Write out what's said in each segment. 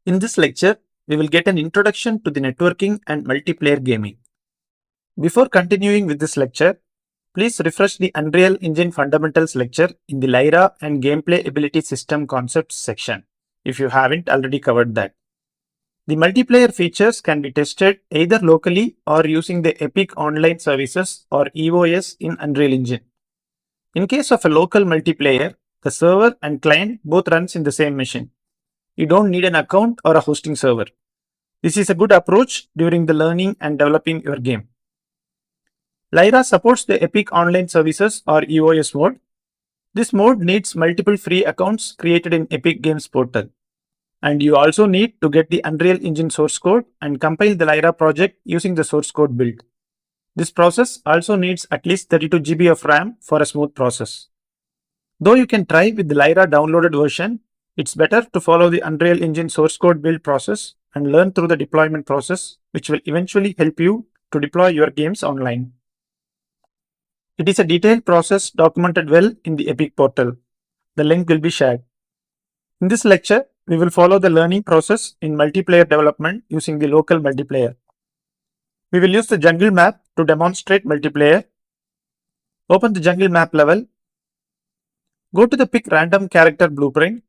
In this lecture, we will get an introduction to the networking and multiplayer gaming. Before continuing with this lecture, please refresh the Unreal Engine Fundamentals lecture in the Lyra and Gameplay Ability System Concepts section, if you haven't already covered that. The multiplayer features can be tested either locally or using the Epic Online Services or EOS in Unreal Engine. In case of a local multiplayer, the server and client both runs in the same machine. You don't need an account or a hosting server. This is a good approach during the learning and developing your game. Lyra supports the Epic Online Services or EOS mode. This mode needs multiple free accounts created in Epic Games portal. And you also need to get the Unreal Engine source code and compile the Lyra project using the source code build. This process also needs at least 32 GB of RAM for a smooth process. Though you can try with the Lyra downloaded version, it's better to follow the Unreal Engine source code build process and learn through the deployment process, which will eventually help you to deploy your games online. It is a detailed process documented well in the Epic portal. The link will be shared. In this lecture, we will follow the learning process in multiplayer development using the local multiplayer. We will use the jungle map to demonstrate multiplayer. Open the jungle map level. Go to the pick random character blueprint.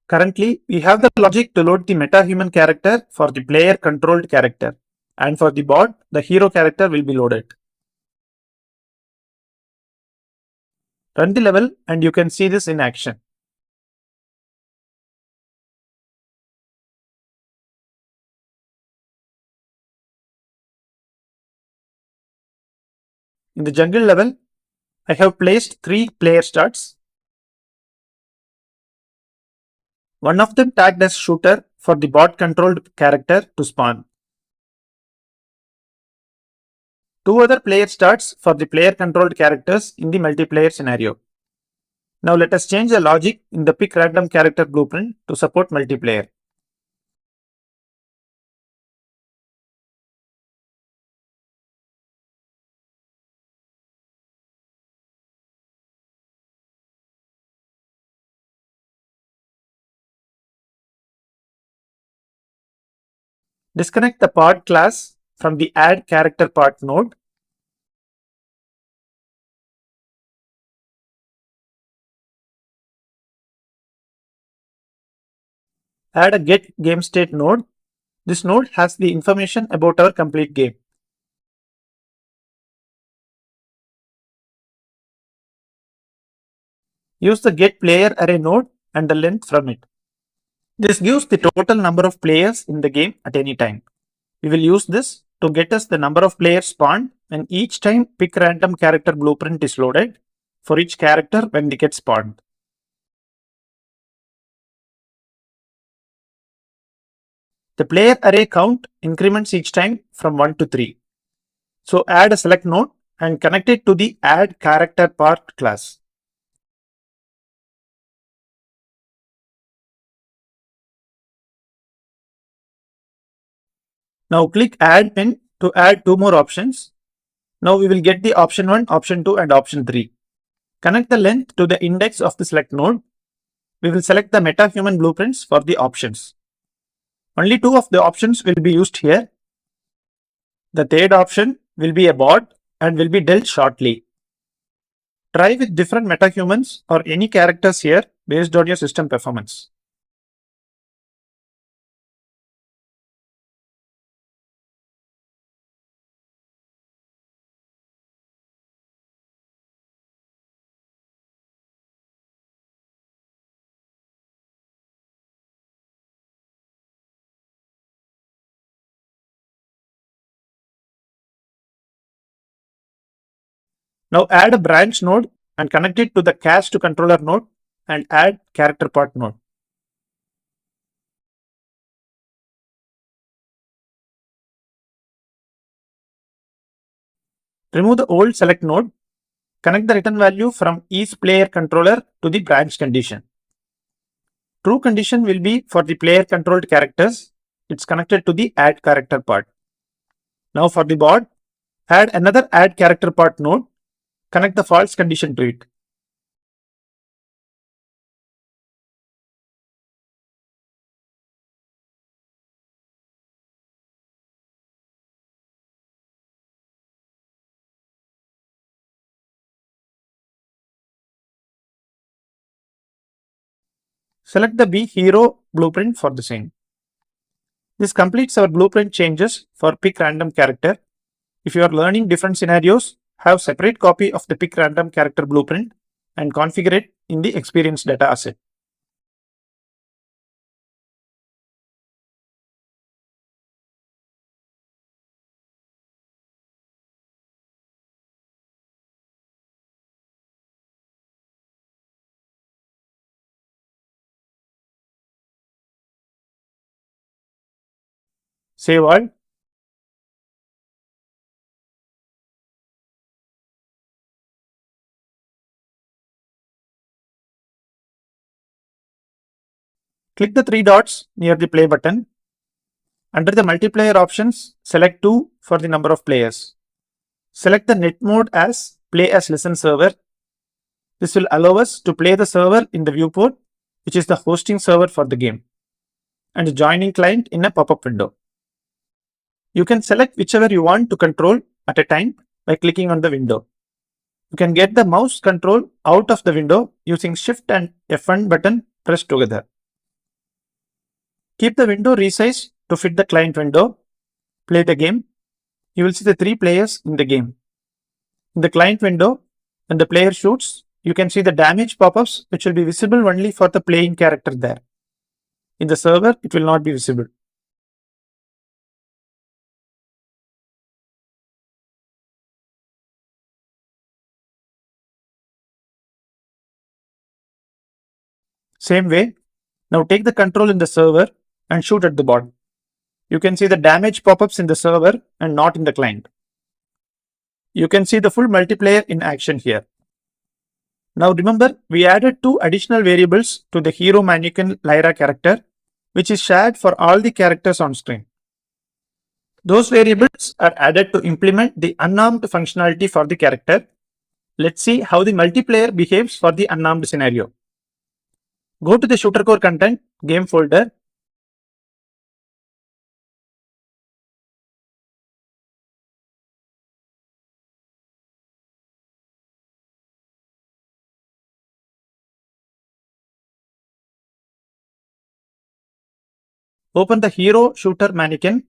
Currently, we have the logic to load the metahuman character for the player controlled character, and for the bot, the hero character will be loaded. Run the level and you can see this in action. In the jungle level, I have placed 3 player starts. One of them tagged as shooter for the bot controlled character to spawn. 2 other player starts for the player controlled characters in the multiplayer scenario. Now let us change the logic in the pick random character blueprint to support multiplayer. Disconnect the pod class from the add character part node. Add a get game state node. This node has the information about our complete game. Use the get player array node and the length from it. This gives the total number of players in the game at any time. We will use this to get us the number of players spawned when each time pick random character blueprint is loaded for each character when they get spawned. The player array count increments each time from 1 to 3. So add a select node and connect it to the add character part class. Now click add pin to add 2 more options. Now we will get the option 1, option 2 and option 3. Connect the length to the index of the select node. We will select the metahuman blueprints for the options. Only 2 of the options will be used here. The third option will be a bot and will be dealt shortly. Try with different metahumans or any characters here based on your system performance. Now add a branch node and connect it to the cache to controller node and add character part node. Remove the old select node. Connect the return value from each player controller to the branch condition. True condition will be for the player controlled characters. It's connected to the add character part. Now for the bot, add another add character part node. Connect the false condition to it. Select the B hero blueprint for the same. This completes our blueprint changes for pick random character. If you are learning different scenarios, have separate copy of the pick random character blueprint and configure it in the experience data asset. Save all. Click the three dots near the play button. Under the multiplayer options, select 2 for the number of players. Select the net mode as play as listen server. This will allow us to play the server in the viewport, which is the hosting server for the game, and the joining client in a pop-up window. You can select whichever you want to control at a time by clicking on the window. You can get the mouse control out of the window using Shift and F1 button pressed together. Keep the window resized to fit the client window. Play the game. You will see the 3 players in the game. In the client window, when the player shoots, you can see the damage pop-ups which will be visible only for the playing character there. In the server, it will not be visible. Same way, now take the control in the server and shoot at the bot. You can see the damage pop-ups in the server and not in the client. You can see the full multiplayer in action here. Now remember, we added 2 additional variables to the hero mannequin Lyra character, which is shared for all the characters on screen. Those variables are added to implement the unarmed functionality for the character. Let's see how the multiplayer behaves for the unarmed scenario. Go to the Shooter Core Content game folder. Open the hero shooter mannequin.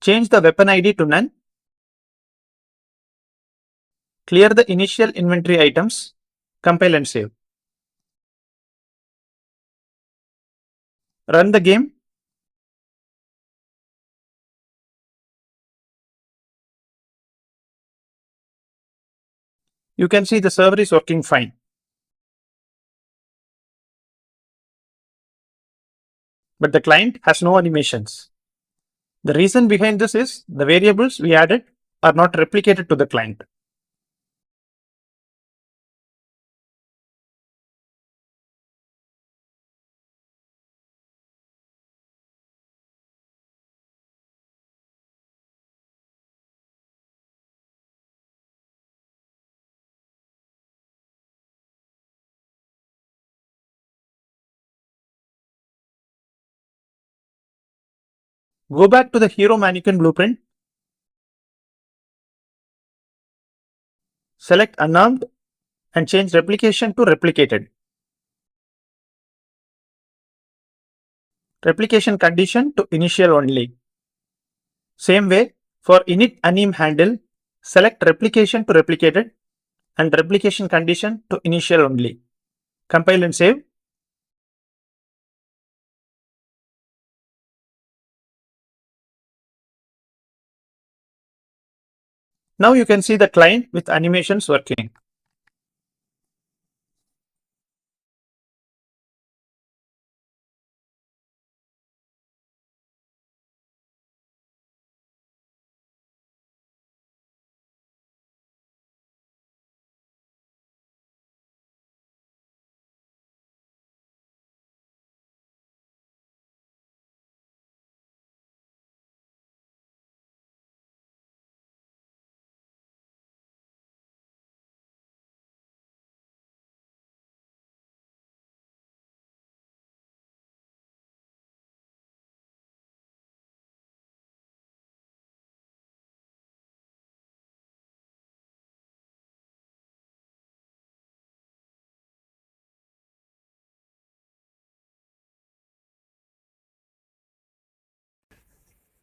Change the weapon ID to none. Clear the initial inventory items. Compile and save. Run the game. You can see the server is working fine. But the client has no animations. The reason behind this is the variables we added are not replicated to the client. Go back to the hero mannequin blueprint. Select unarmed and change replication to replicated. Replication condition to initial only. Same way, for init anim handle, select replication to replicated and replication condition to initial only. Compile and save. Now you can see the client with animations working.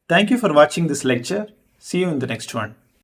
Thank you for watching this lecture. See you in the next one.